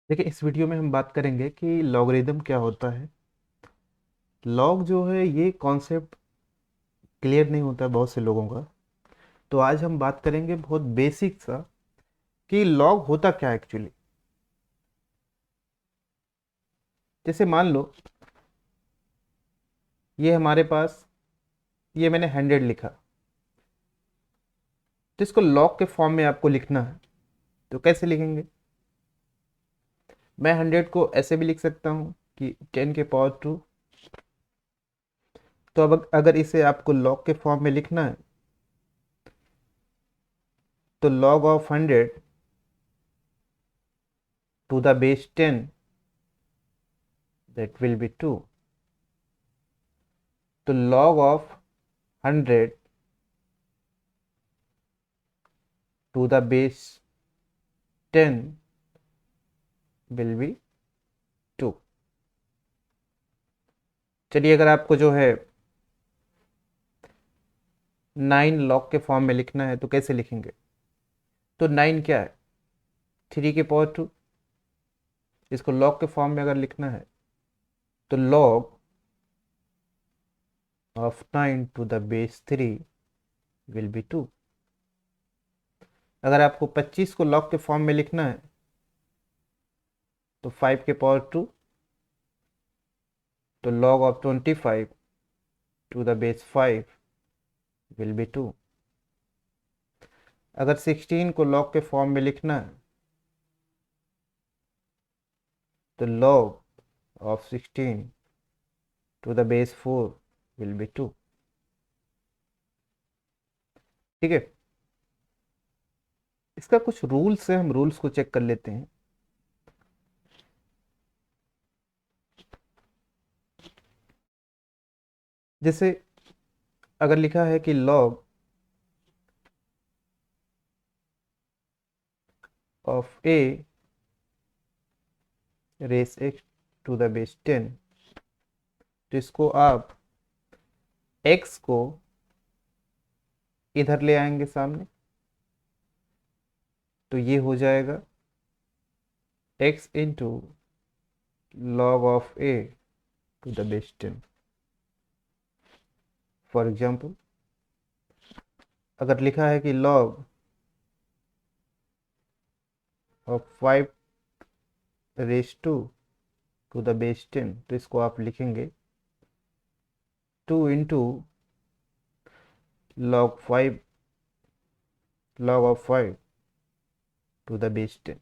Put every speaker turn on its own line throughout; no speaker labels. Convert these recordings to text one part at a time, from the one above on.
देखिए, इस वीडियो में हम बात करेंगे कि लॉगरिदम क्या होता है। लॉग जो है ये कॉन्सेप्ट क्लियर नहीं होता है बहुत से लोगों का। तो आज हम बात करेंगे बहुत बेसिक सा कि लॉग होता क्या है एक्चुअली। जैसे मान लो ये हमारे पास, ये मैंने 100 लिखा, तो इसको लॉग के फॉर्म में आपको लिखना है। तो कैसे लिखेंगे? मैं 100 को ऐसे भी लिख सकता हूँ कि 10 के पावर 2। तो अब अगर इसे आपको लॉग के फॉर्म में लिखना है तो log of 100 to the base 10, that will be 2। तो log of 100 to the base 10 will be 2। चलिए, अगर आपको जो है 9 log के फॉर्म में लिखना है तो कैसे लिखेंगे? तो 9 क्या है? 3 के पावर 2। इसको log के फॉर्म में अगर लिखना है तो log of 9 to the base 3 will be 2। अगर आपको 25 को log के फॉर्म में लिखना है तो 5 के पावर 2। तो log of 25 to the base 5 will be 2। अगर 16 को log के फॉर्म में लिखना है तो log of 16 to the base 4 will be 2। ठीक है, इसका कुछ रूल्स है, हम रूल्स को चेक कर लेते हैं। जैसे अगर लिखा है कि log of a raise x to the base 10, तो इसको आप x को इधर ले आएंगे सामने, तो ये हो जाएगा x into log of a to the base 10। For example, अगर लिखा है कि log of 5 raise 2 the base 10, तो इसको आप लिखेंगे 2 into log of 5 to the base 10।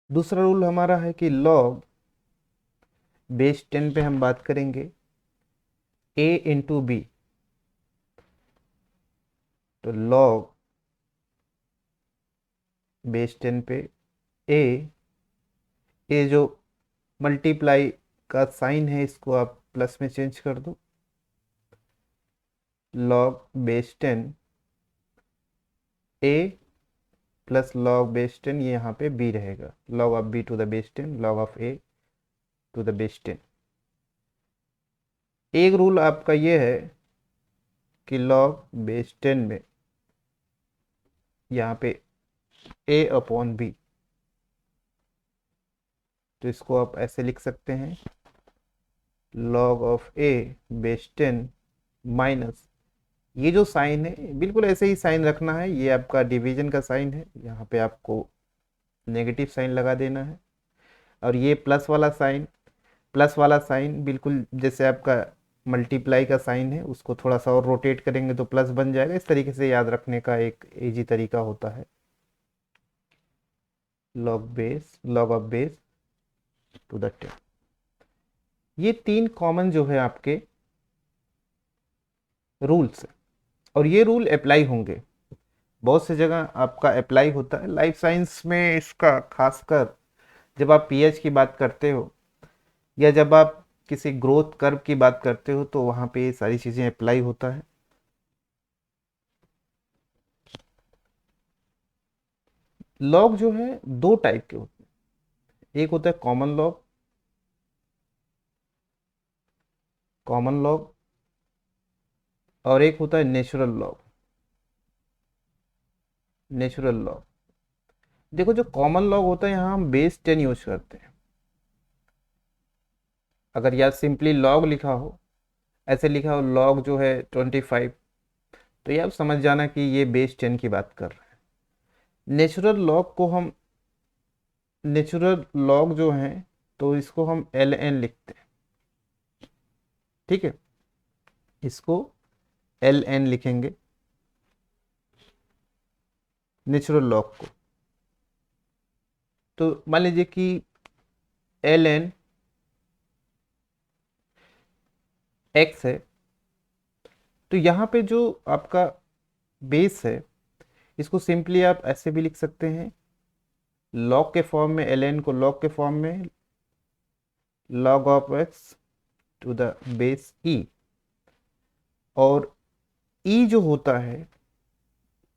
दूसरा रूल हमारा है कि log बेस 10 पे हम बात करेंगे a इंटू बी। तो log बेस 10 पे a, ए जो मल्टीप्लाई का साइन है इसको आप प्लस में चेंज कर दो। log base 10 a plus log base 10, ये यहाँ पे b रहेगा। log of b to the base 10, log of a to the base 10। एक रूल आपका ये है कि log बेस 10 में यहाँ पे a अपॉन b, तो इसको आप ऐसे लिख सकते हैं log of a base 10 minus, ये जो साइन है बिल्कुल ऐसे ही साइन रखना है, ये आपका डिवीजन का साइन है, यहाँ पे आपको नेगेटिव साइन लगा देना है। और ये प्लस वाला साइन बिल्कुल जैसे आपका मल्टीप्लाई का साइन है, उसको थोड़ा सा और रोटेट करेंगे तो प्लस बन जाएगा। इस तरीके से याद रखने का एक इजी तरीका होता है। Log of base to the 10, ये तीन कॉमन जो है आपके रूल्स है, और ये रूल अप्लाई होंगे बहुत से जगह, आपका अप्लाई होता है लाइफ साइंस में इसका खासकर जब आप पीएच की बात करते हो या जब आप किसी ग्रोथ कर्व की बात करते हो तो वहाँ पे ये सारी चीज़ें अप्लाई होता है। लॉग जो है दो टाइप के होते हैं, एक होता है कॉमन लॉग और एक होता है नेचुरल लॉग। देखो जो कॉमन लॉग होता है यहाँ हम बेस 10 यूज करते हैं। अगर यार सिंपली लॉग लिखा हो, ऐसे लिखा हो लॉग जो है 25, तो ये आप समझ जाना कि ये बेस 10 की बात कर रहे हैं। नेचुरल लॉग जो है तो इसको हम एल एन लिखते हैं। ठीक है, इसको एल एन लिखेंगे नेचुरल लॉग को। तो मान लीजिए कि एल एन एक्स है, तो यहाँ पे जो आपका बेस है इसको सिंपली आप ऐसे भी लिख सकते हैं लॉग के फॉर्म में, एल एन को लॉग के फॉर्म में log of X to the base E, और ई जो होता है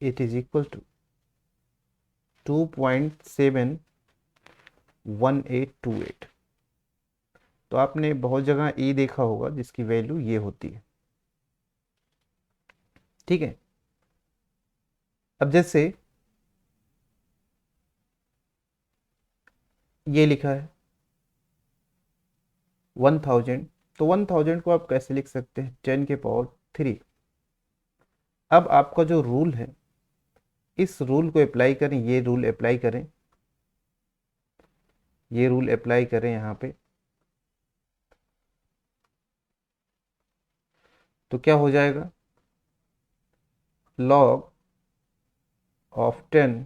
इट इज इक्वल टू 2.71828। तो आपने बहुत जगह ई देखा होगा जिसकी वैल्यू ये होती है। ठीक है, अब जैसे ये लिखा है 1000, तो 1000 को आप कैसे लिख सकते हैं 10⁻3। अब आपका जो रूल है इस रूल को अप्लाई करें, ये रूल अप्लाई करें, ये रूल अप्लाई करें यहाँ पे, तो क्या हो जाएगा log ऑफ 10,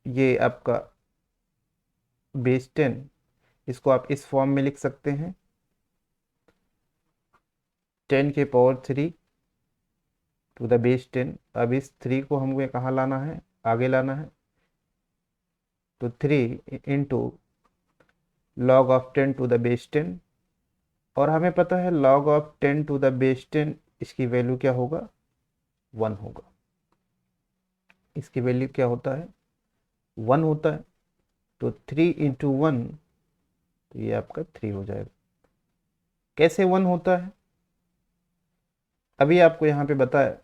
ये आपका बेस 10, इसको आप इस फॉर्म में लिख सकते हैं 10⁻3 टू द बेस 10। अब इस 3 को हमको कहाँ लाना है, आगे लाना है, तो 3 into log of 10 to the base 10, और हमें पता है log of 10 to the base 10 इसकी वैल्यू क्या होगा 1 होगा। इसकी वैल्यू क्या होता है 1 होता है, तो 3 इंटू 1, तो ये आपका 3 हो जाएगा। कैसे 1 होता है अभी आपको यहाँ पे बताया।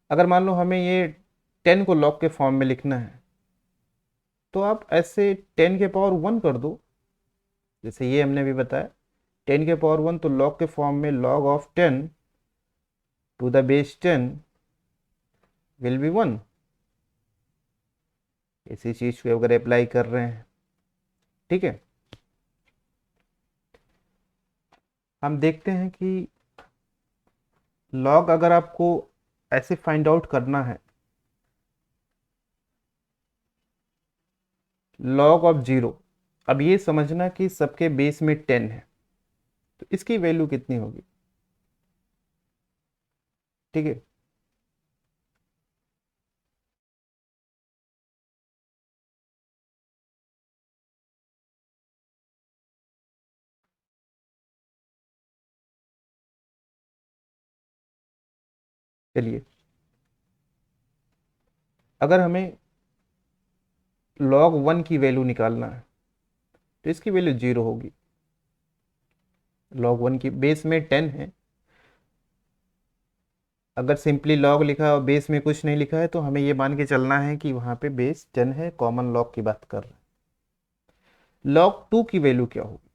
अगर मान लो हमें ये 10 को log के फॉर्म में लिखना है, तो आप ऐसे 10⁻1 कर दो, जैसे ये हमने भी बताया 10⁻1, तो log के फॉर्म में log of 10 to the base 10 will be 1। इसी चीज को अगर अप्लाई कर रहे हैं, ठीक है, हम देखते हैं कि log अगर आपको ऐसे फाइंड आउट करना है, log ऑफ 0, अब ये समझना कि सबके बेस में 10 है, तो इसकी वैल्यू कितनी होगी। ठीक है, चलिए अगर हमें log 1 की वैल्यू निकालना है तो इसकी वैल्यू 0 होगी। log 1 की बेस में 10 है, अगर सिंपली log लिखा और बेस में कुछ नहीं लिखा है तो हमें ये मान के चलना है कि वहां पे बेस 10 है, कॉमन log की बात कर रहे हैं। log 2 की वैल्यू क्या होगी,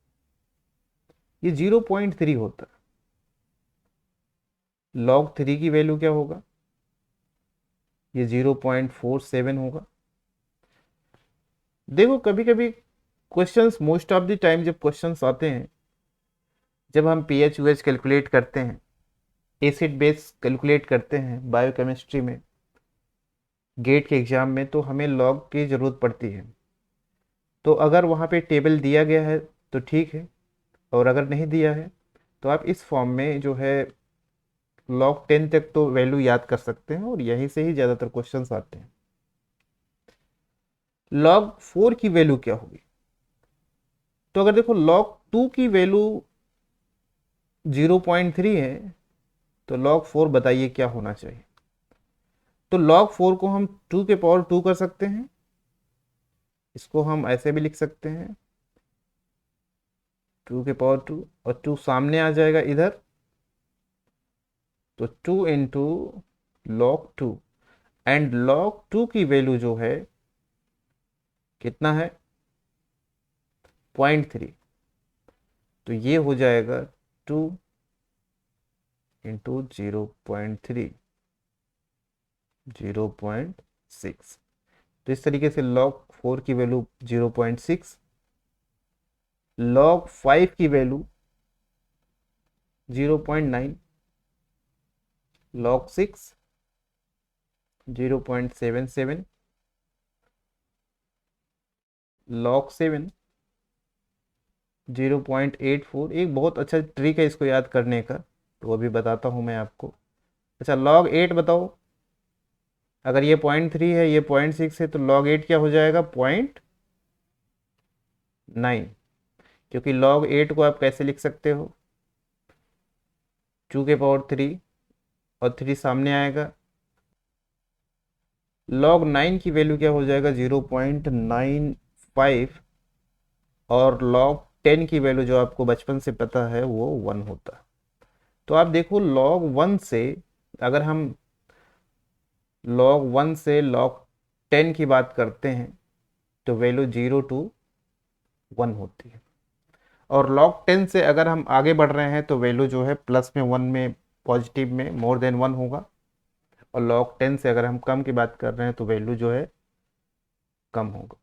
ये 0.3 होता है। log 3 की वैल्यू क्या होगा, ये 0.47 होगा। देखो कभी कभी questions, most of the time जब क्वेश्चंस आते हैं, जब हम पीएच यूएच कैलकुलेट करते हैं, एसिड बेस कैलकुलेट करते हैं बायोकेमिस्ट्री में, गेट के एग्जाम में, तो हमें लॉग की ज़रूरत पड़ती है। तो अगर वहाँ पे टेबल दिया गया है तो ठीक है, और अगर नहीं दिया है तो आप इस फॉर्म में जो है log 10 तक तो वैल्यू याद कर सकते हैं, और यहीं से ही ज़्यादातर क्वेश्चंस आते हैं। log 4 की वैल्यू क्या होगी, तो अगर देखो log 2 की वैल्यू 0.3 है, तो log 4 बताइए क्या होना चाहिए। तो log 4 को हम 2 कर सकते हैं, इसको हम ऐसे भी लिख सकते हैं 2, और 2 सामने आ जाएगा इधर, तो 2 इंटू log 2। एंड log 2 की वैल्यू जो है कितना है 0.3, तो ये हो जाएगा 2 इंटू 0.3 0.6। तो इस तरीके से log 4 की वैल्यू 0.6, log 5 की वैल्यू 0.9, log 6 0.77, log 7 0.84। एक बहुत अच्छा ट्रिक है इसको याद करने का, तो अभी बताता हूँ मैं आपको। अच्छा log 8 बताओ, अगर ये 0.3 है, ये 0.6 है, तो log 8 क्या हो जाएगा 0.9। क्योंकि log 8 को आप कैसे लिख सकते हो 2 के पावर 3 और 3 सामने आएगा। log 9 की वैल्यू क्या हो जाएगा 0.95, और log 10 की वैल्यू जो आपको बचपन से पता है वो 1 होता है। तो आप देखो log 1 से, अगर हम log 1 से log 10 की बात करते हैं तो वैल्यू 0 to 1 होती है, और log 10 से अगर हम आगे बढ़ रहे हैं तो वैल्यू जो है प्लस में 1 में, पॉजिटिव में मोर देन 1 होगा, और log 10 से अगर हम कम की बात कर रहे हैं तो वैल्यू जो है कम होगा।